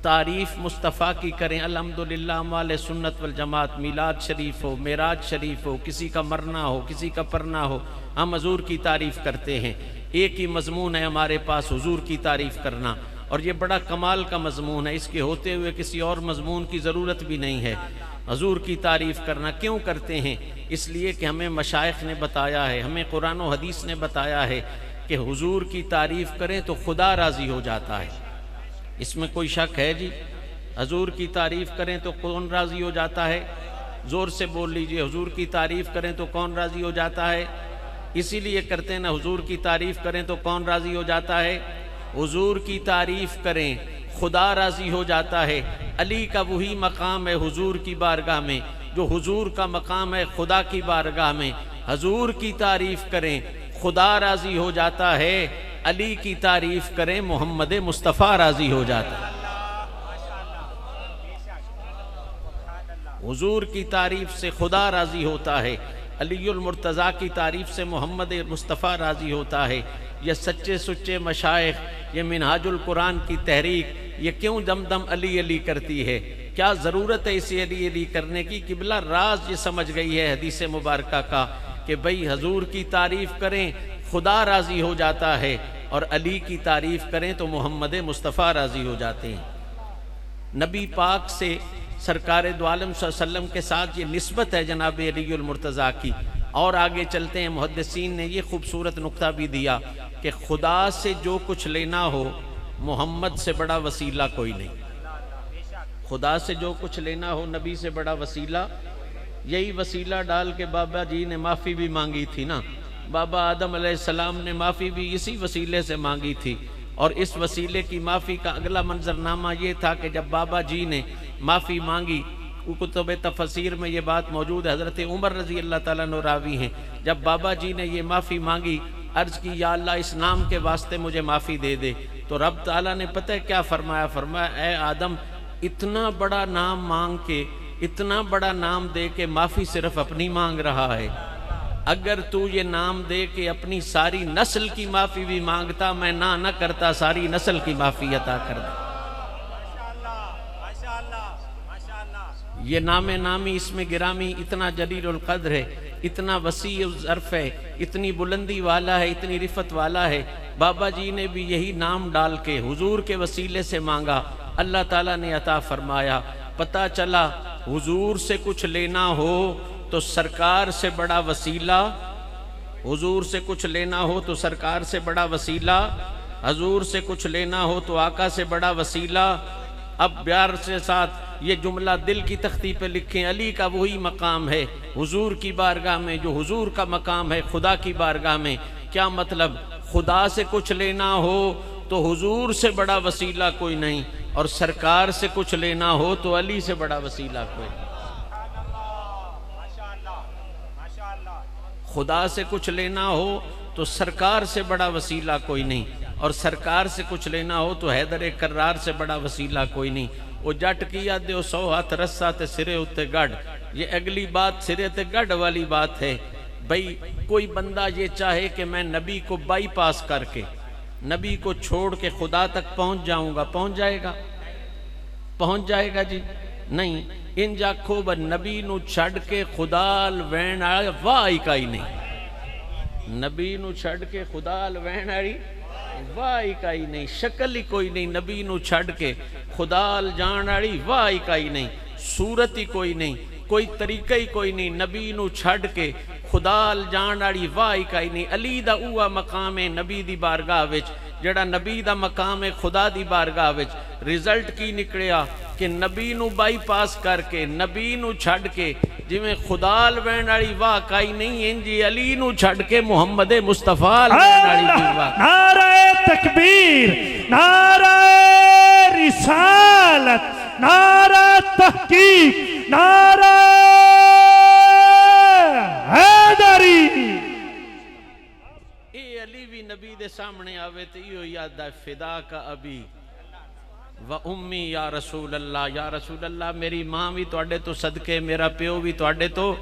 تعریف مصطفیٰ کی کریں الحمدللہ، ہمارے سنت والجماعت، میلاد شریف ہو، معراج شریف ہو، کسی کا مرنا ہو، کسی کا پرنا ہو، ہم حضور کی تعریف کرتے ہیں۔ ایک ہی مضمون ہے ہمارے پاس حضور کی تعریف کرنا، اور یہ بڑا کمال کا مضمون ہے، اس کے ہوتے ہوئے کسی اور مضمون کی ضرورت بھی نہیں ہے۔ حضور کی تعریف کرنا کیوں کرتے ہیں؟ اس لیے کہ ہمیں مشائخ نے بتایا ہے، ہمیں قرآن و حدیث نے بتایا ہے کہ حضور کی تعریف کریں تو خدا راضی ہو جاتا ہے۔ اس میں کوئی شک ہے جی؟ حضور کی تعریف کریں تو کون راضی ہو جاتا ہے؟ زور سے بول لیجئے، حضور کی تعریف کریں تو کون راضی ہو جاتا ہے؟ اسی لیے کرتے ہیں نا، حضور کی تعریف کریں تو کون راضی ہو جاتا ہے؟ حضور کی تعریف کریں خدا راضی ہو جاتا ہے۔ علی کا وہی مقام ہے حضور کی بارگاہ میں جو حضور کا مقام ہے خدا کی بارگاہ میں۔ حضور کی تعریف کریں خدا راضی ہو جاتا ہے، علی کی تعریف کریں محمد مصطفیٰ راضی ہو جاتا ہے۔ حضور کی تعریف سے خدا راضی ہوتا ہے، علی المرتضیٰ کی تعریف سے محمد مصطفیٰ راضی ہوتا ہے۔ یہ سچے سچے مشائخ، یہ منہاج القرآن کی تحریک، یہ کیوں دم دم علی علی کرتی ہے؟ کیا ضرورت ہے اسے علی علی کرنے کی؟ قبلہ راز یہ سمجھ گئی ہے حدیث مبارکہ کا کہ بھئی حضور کی تعریف کریں خدا راضی ہو جاتا ہے، اور علی کی تعریف کریں تو محمد مصطفیٰ راضی ہو جاتے ہیں۔ نبی پاک سے سرکار دو عالم صلی اللہ علیہ وسلم کے ساتھ یہ نسبت ہے جناب علی المرتضیٰ کی۔ اور آگے چلتے ہیں، محدثین نے یہ خوبصورت نقطہ بھی دیا کہ خدا سے جو کچھ لینا ہو محمد سے بڑا وسیلہ کوئی نہیں۔ خدا سے جو کچھ لینا ہو نبی سے بڑا وسیلہ، یہی وسیلہ ڈال کے بابا جی نے معافی بھی مانگی تھی نا، بابا آدم علیہ السلام نے معافی بھی اسی وسیلے سے مانگی تھی۔ اور اس وسیلے کی معافی کا اگلا منظرنامہ یہ تھا کہ جب بابا جی نے معافی مانگی، کتب تفسیر میں یہ بات موجود ہے، حضرت عمر رضی اللہ تعالیٰ عنہ راوی ہیں، جب بابا جی نے یہ معافی مانگی، عرض کی یا اللہ اس نام کے واسطے مجھے معافی دے دے، تو رب تعالیٰ نے پتہ ہے کیا فرمایا؟ فرمایا اے آدم، اتنا بڑا نام مانگ کے، اتنا بڑا نام دے کے معافی صرف اپنی مانگ رہا ہے، اگر تو یہ نام دے کے اپنی ساری نسل کی معافی بھی مانگتا، میں نہ کرتا ساری نسل کی معافی عطا کر دے۔ یہ نام نامی اسم گرامی اتنا جلیل القدر ہے، اتنا وسیع الظرف ہے، اتنی بلندی والا ہے، اتنی رفت والا ہے۔ بابا جی نے بھی یہی نام ڈال کے حضور کے وسیلے سے مانگا، اللہ تعالیٰ نے عطا فرمایا۔ پتہ چلا حضور سے کچھ لینا ہو تو سرکار سے بڑا وسیلہ، حضور سے کچھ لینا ہو تو سرکار سے بڑا وسیلہ، حضور سے کچھ لینا ہو تو آقا سے بڑا وسیلہ۔ اب پیار سے ساتھ یہ جملہ دل کی تختی پہ لکھیں، علی کا وہی مقام ہے حضور کی بارگاہ میں جو حضور کا مقام ہے خدا کی بارگاہ میں۔ کیا مطلب؟ خدا سے کچھ لینا ہو تو حضور سے بڑا وسیلہ کوئی نہیں، اور سرکار سے کچھ لینا ہو تو علی سے بڑا وسیلہ کوئی نہیں۔ خدا سے کچھ لینا ہو تو سرکار سے بڑا وسیلہ کوئی نہیں، اور سرکار سے کچھ لینا ہو تو حیدر کرار سے بڑا وسیلہ کوئی نہیں۔ وہ جٹ کیا دیو 100 ہاتھ رسا تے سرے اتے گڑھ، یہ اگلی بات سرے تے گڑھ والی بات ہے۔ بھئی کوئی بندہ یہ چاہے کہ میں نبی کو بائی پاس کر کے نبی کو چھوڑ کے خدا تک پہنچ جاؤں گا، پہنچ جائے گا؟ پہنچ جائے گا جی؟ نہیں۔ ان جاکھو با نبی نو چھڑ کے خدا لوین آیا وائی کائی نہیں، نبی نو چھڑ کے خدا لوین آئی وائی کائی نہیں، شکل ہی کوئی نہیں نبی نو چھڑ کے خدا جان آڑی وائی کائی نہیں، صورت ہی کوئی نہیں، کوئی طریقہ ہی کوئی نہیں نبی نو چھڑ کے خدا جان آڑی وائی کائی نہیں۔ علی دا اوہ مقام ہے نبی دی بارگاہ وچ، جڑا نبی دا مقام ہے خدا دی بارگاہ وچ۔ رزلٹ کی نکڑیا کہ نبی نو بائی پاس کر کے نبی نو چھڑ کے جی میں خدا لوین آڑی واہ کائی نہیں، انجی علی نو چھڑ کے محمد مصطفیٰ لوین آڑی دی واہ۔ نعرہ تکبیر، نعرہ رسالت، نعرہ تحقیق، نعرہ حیدری۔ اے علی بھی نبی دے سامنے آوے تو یہ یاد ہے فدا کا ابی و امی یا رسول اللہ، یا رسول اللہ میری ماں بھی توڑے تو صدقے، میرا پیو بھی توڑے تو۔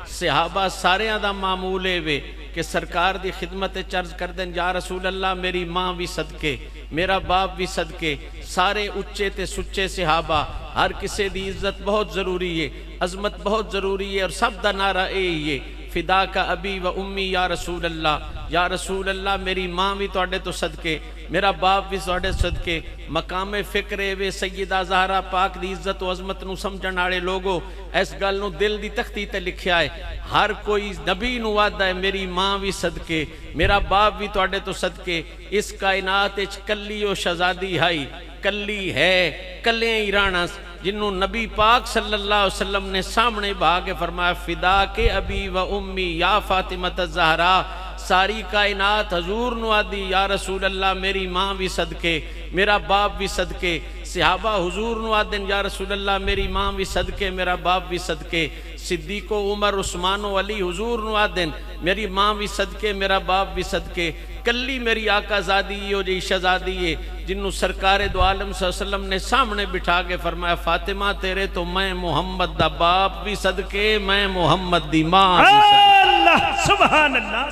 صحابہ سارے دا معمولے وے کہ سرکار دی خدمت چرز کر دیں، یا رسول اللہ میری ماں بھی صدقے، میرا باپ بھی صدقے۔ سارے اچھے تے سچے صحابہ، ہر کسے دی عزت بہت ضروری ہے، عظمت بہت ضروری ہے، اور سب دا نعرہ اے ہی ہے فدا کا ابی و امی یا رسول اللہ، یا رسول اللہ میری ماں بھی توڑے تو صدقے، میرا باپ بھی توڑے صدقے۔ مقام فکرے وے سیدہ زہرا پاک دی عزت و عظمت نو سمجھن آڑے لوگو اس گل نو دل دی تختی تے لکھیا ہے۔ ہر کوئی نبی نو وعدہ ہے میری ماں بھی صدقے، میرا باپ بھی توڑے تو صدقے۔ اس کائنات اچ کلی و شہزادی ہائی، کلی ہے کلیں ایرانس، جنہوں نبی پاک صلی اللہ علیہ وسلم نے سامنے بھاگے فرمایا فدا کے ابی و امی یا فاطمہ الزہرا۔ ساری کائنات حضور نو آدھی یا رسول اللہ میری ماں بھی صدقے، میرا باپ بھی صدقے۔ صحابہ حضور نو آدھیں یا رسول اللہ میری ماں بھی صدقے، میرا باپ بھی صدقے۔ صدیق و عمر عثمان و علی حضور نو آدھیں میری ماں بھی صدقے، میرا باپ بھی صدقے۔ کلی میری آقا زادی ہو جی شہزادی ہے، جنہوں سرکار دو عالم صلی اللہ علیہ وسلم نے سامنے بٹھا کے فرمایا فاطمہ تیرے تو میں محمد دا باپ بھی صدقے، میں محمد دی ماں بھی صدقے۔ اللہ سبحان اللہ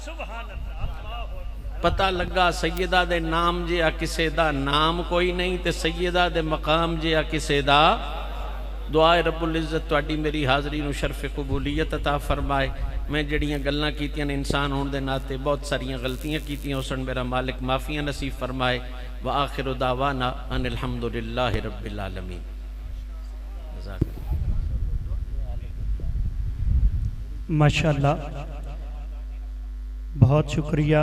سبحان اللہ۔ پتہ لگا سیدہ دے نام جیا کسے دا نام کوئی نہیں تے سیدہ دے مقام جیا کسے دا۔ دعائے رب العزت توڑی میری حاضری نو شرف قبولیت عطا فرمائے۔ میں جڑیاں گلنا کیتیاں انسان ہون دے ناتے بہت ساریاں غلطیاں کیتیاں اسن میرا مالک معافیاں نصیب فرمائے۔ وآخر دعوانا ان الحمدللہ رب العالمین۔ ماشاءاللہ، بہت شکریہ،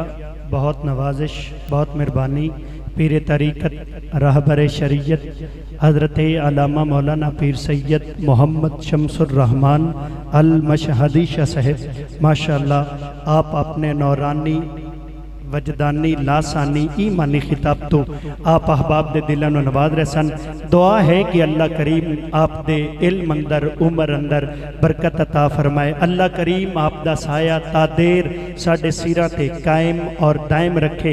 بہت نوازش، بہت مہربانی۔ پیر طریقت رہبر شریعت حضرت علامہ مولانا پیر سید محمد شمس الرحمن المشہدی شاہ صاحب، ماشاءاللہ آپ اپنے نورانی وجدانی لاسانی ایمانی خطاب تو آپ احباب دے دلانو نواز رہے سن۔ دعا ہے کہ اللہ کریم آپ دے علم اندر عمر اندر برکت عطا فرمائے۔ اللہ کریم آپ دا سایہ تا دیر ساڑھے سیرہ تے قائم اور دائم رکھے۔